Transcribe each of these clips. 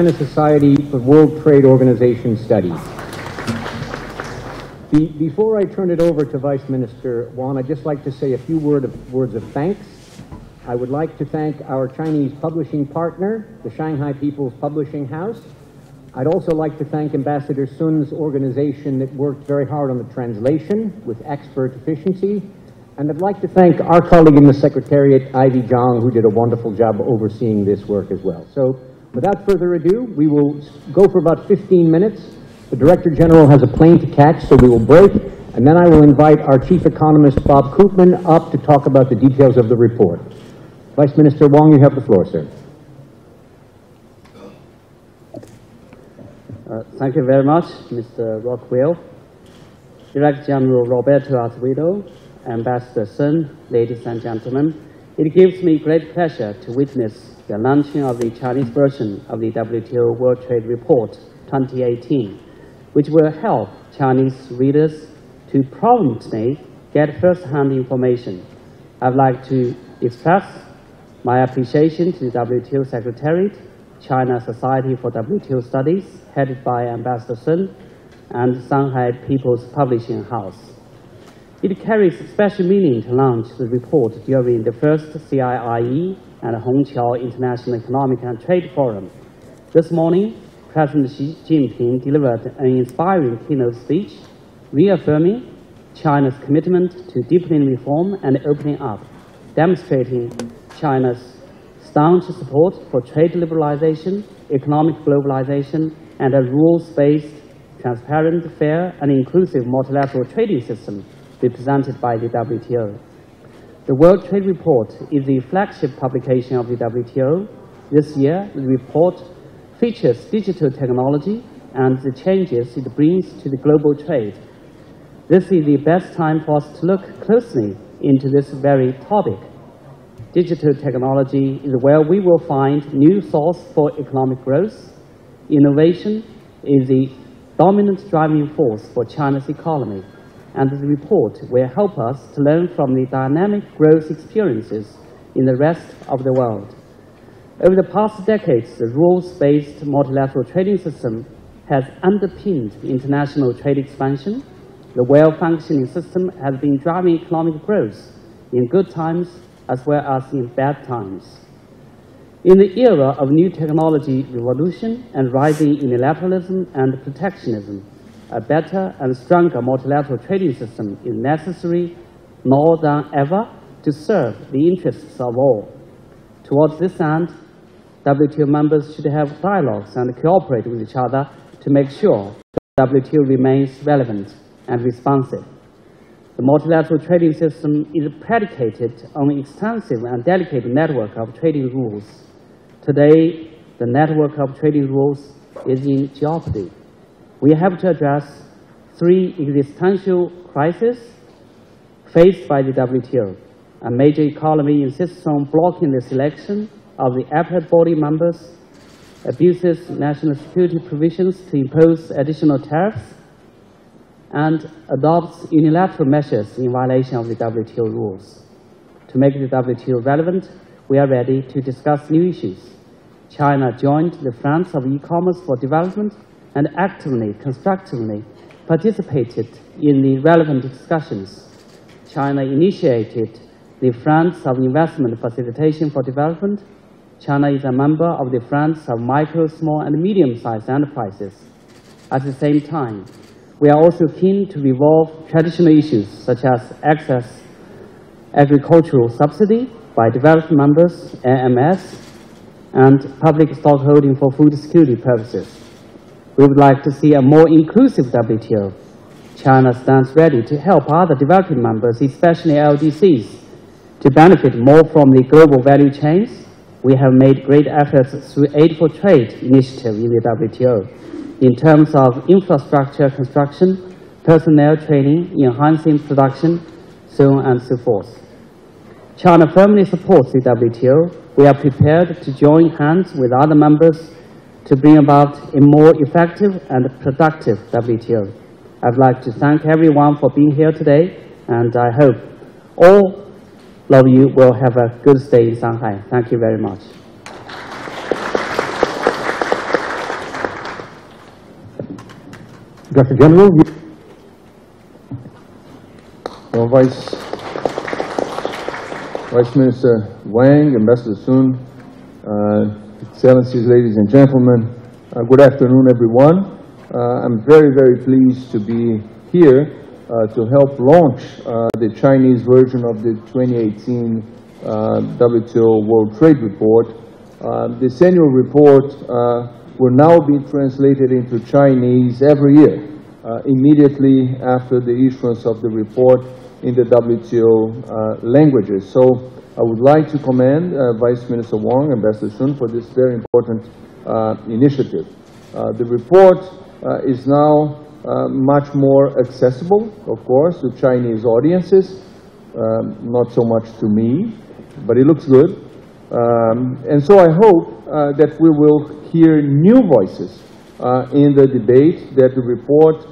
China Society for World Trade Organization Studies. Before I turn it over to Vice Minister Wang, I'd just like to say a few words of thanks. I would like to thank our Chinese publishing partner, the Shanghai People's Publishing House. I'd also like to thank Ambassador Sun's organization that worked very hard on the translation with expert efficiency. And I'd like to thank our colleague in the Secretariat, Ivy Zhang, who did a wonderful job overseeing this work as well. So without further ado, we will go for about 15 minutes. The Director General has a plane to catch, so we will break. And then I will invite our Chief Economist, Bob Koopman, up to talk about the details of the report. Vice Minister Wang, you have the floor, sir. Thank you very much, Mr. Rockwell. Director General Roberto Azevedo, Ambassador Sun, ladies and gentlemen, it gives me great pleasure to witness the launching of the Chinese version of the WTO World Trade Report 2018, which will help Chinese readers to promptly get first-hand information. I'd like to express my appreciation to the WTO Secretariat, China Society for WTO Studies, headed by Ambassador Sun, and Shanghai People's Publishing House. It carries special meaning to launch the report during the first CIIE and Hongqiao International Economic and Trade Forum. This morning, President Xi Jinping delivered an inspiring keynote speech, reaffirming China's commitment to deepening reform and opening up, demonstrating China's staunch support for trade liberalization, economic globalization, and a rules-based, transparent, fair, and inclusive multilateral trading system represented by the WTO. The World Trade Report is the flagship publication of the WTO. This year, the report features digital technology and the changes it brings to the global trade. This is the best time for us to look closely into this very topic. Digital technology is where we will find new source for economic growth. Innovation is the dominant driving force for China's economy, and the report will help us to learn from the dynamic growth experiences in the rest of the world. Over the past decades, the rules-based multilateral trading system has underpinned international trade expansion. The well-functioning system has been driving economic growth in good times as well as in bad times. In the era of new technology revolution and rising unilateralism and protectionism, a better and stronger multilateral trading system is necessary more than ever to serve the interests of all. Towards this end, WTO members should have dialogues and cooperate with each other to make sure the WTO remains relevant and responsive. The multilateral trading system is predicated on an extensive and delicate network of trading rules. Today, the network of trading rules is in jeopardy. We have to address three existential crises faced by the WTO. A major economy insists on blocking the selection of the appellate body members, abuses national security provisions to impose additional tariffs, and adopts unilateral measures in violation of the WTO rules. To make the WTO relevant, we are ready to discuss new issues. China joined the Friends of E-commerce for Development and actively, constructively participated in the relevant discussions. China initiated the Friends of Investment Facilitation for Development. China is a member of the Friends of Micro, Small, and Medium-Sized Enterprises. At the same time, we are also keen to resolve traditional issues such as excess agricultural subsidy by developed members, AMS, and public stockholding for food security purposes. We would like to see a more inclusive WTO. China stands ready to help other developing members, especially LDCs, to benefit more from the global value chains. We have made great efforts through Aid for Trade initiative in the WTO in terms of infrastructure construction, personnel training, enhancing production, so on and so forth. China firmly supports the WTO. We are prepared to join hands with other members to bring about a more effective and productive WTO. I'd like to thank everyone for being here today, and I hope all of you will have a good stay in Shanghai. Thank you very much. Director General. Well, Vice Minister Wang, Ambassador Sun, Excellencies, ladies and gentlemen, good afternoon, everyone. I'm very, very pleased to be here to help launch the Chinese version of the 2018 WTO World Trade Report. This annual report will now be translated into Chinese every year, immediately after the issuance of the report in the WTO languages. So I would like to commend Vice Minister Wang, Ambassador Sun, for this very important initiative. The report is now much more accessible, of course, to Chinese audiences, not so much to me, but it looks good. And so I hope that we will hear new voices in the debate that the report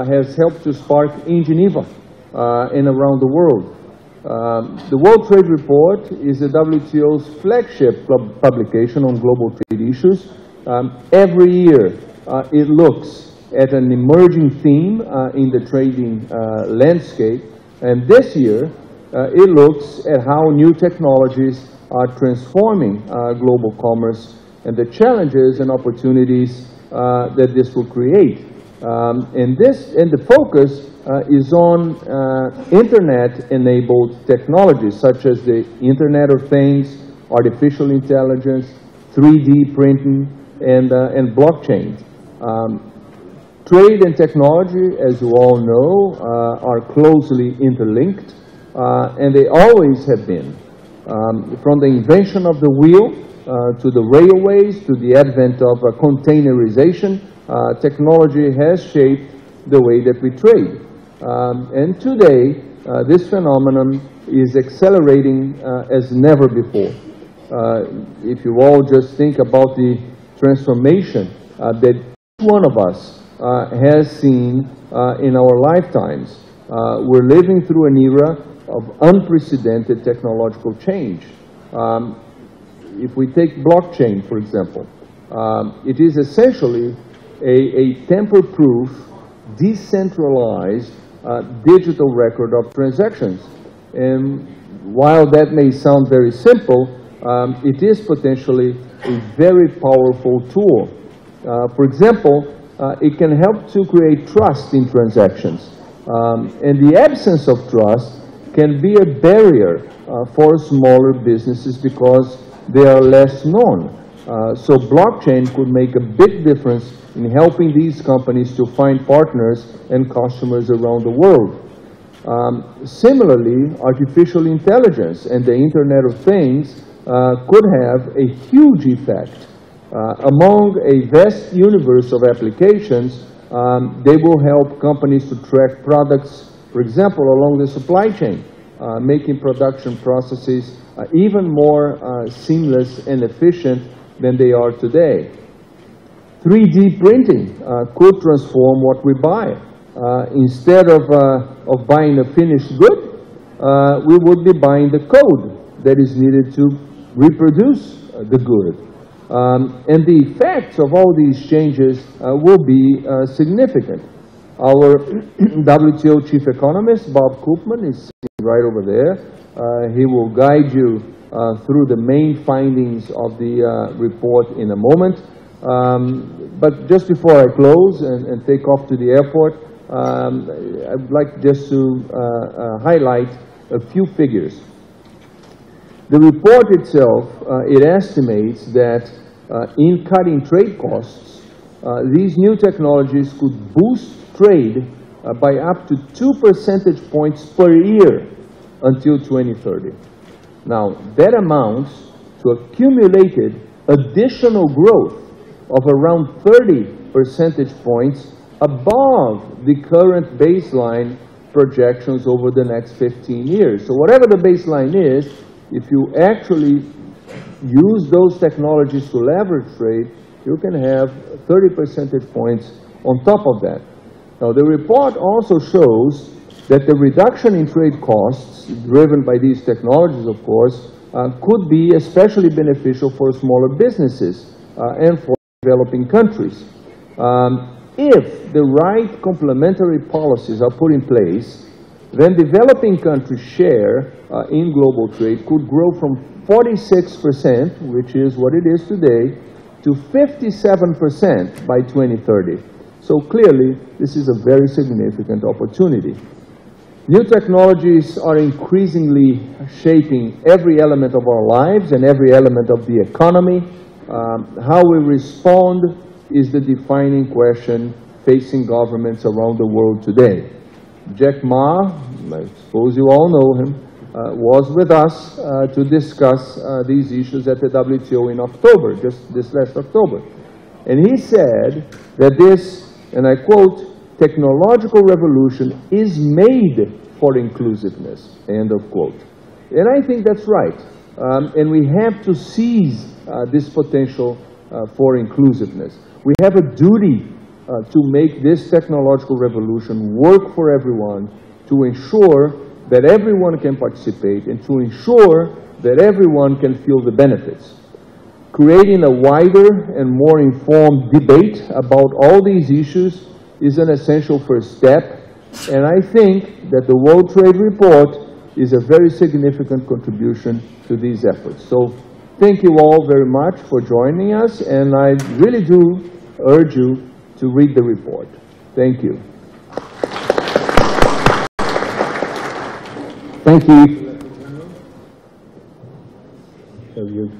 has helped to spark in Geneva and around the world. The World Trade Report is the WTO's flagship publication on global trade issues. Every year it looks at an emerging theme in the trading landscape, and this year it looks at how new technologies are transforming global commerce and the challenges and opportunities that this will create. And the focus is on internet-enabled technologies such as the Internet of Things, artificial intelligence, 3D printing, and blockchain. Trade and technology, as you all know, are closely interlinked, and they always have been. From the invention of the wheel to the railways to the advent of containerization, technology has shaped the way that we trade. And today, this phenomenon is accelerating as never before. If you all just think about the transformation that each one of us has seen in our lifetimes, we're living through an era of unprecedented technological change. If we take blockchain, for example, it is essentially a tamper-proof, decentralized digital record of transactions. And while that may sound very simple, it is potentially a very powerful tool. For example, it can help to create trust in transactions. And the absence of trust can be a barrier for smaller businesses because they are less known. So blockchain could make a big difference in helping these companies to find partners and customers around the world. Similarly, artificial intelligence and the Internet of Things could have a huge effect. Among a vast universe of applications, they will help companies to track products, for example, along the supply chain, making production processes even more seamless and efficient than they are today. 3D printing could transform what we buy. Instead of buying a finished good, we would be buying the code that is needed to reproduce the good. And the effects of all these changes will be significant. Our WTO chief economist, Bob Koopman, is sitting right over there. He will guide you through the main findings of the report in a moment. But just before I close and take off to the airport, I'd like just to highlight a few figures. The report itself, it estimates that in cutting trade costs, these new technologies could boost trade by up to 2 percentage points per year until 2030. Now, that amounts to accumulated additional growth of around 30 percentage points above the current baseline projections over the next 15 years. So whatever the baseline is, if you actually use those technologies to leverage trade, you can have 30 percentage points on top of that. Now, the report also shows that the reduction in trade costs, driven by these technologies, of course, could be especially beneficial for smaller businesses and for developing countries. if the right complementary policies are put in place, then developing countries' share in global trade could grow from 46%, which is what it is today, to 57% by 2030. So clearly, this is a very significant opportunity. New technologies are increasingly shaping every element of our lives and every element of the economy. How we respond is the defining question facing governments around the world today. Jack Ma, I suppose you all know him, was with us to discuss these issues at the WTO in October, just this last October. And he said that this, and I quote, technological revolution is made for inclusiveness, end of quote. And I think that's right. And we have to seize this potential for inclusiveness. We have a duty to make this technological revolution work for everyone, to ensure that everyone can participate and to ensure that everyone can feel the benefits. Creating a wider and more informed debate about all these issues is an essential first step, and I think that the World Trade Report is a very significant contribution to these efforts. So thank you all very much for joining us, and I really do urge you to read the report. Thank you. Thank you. So you.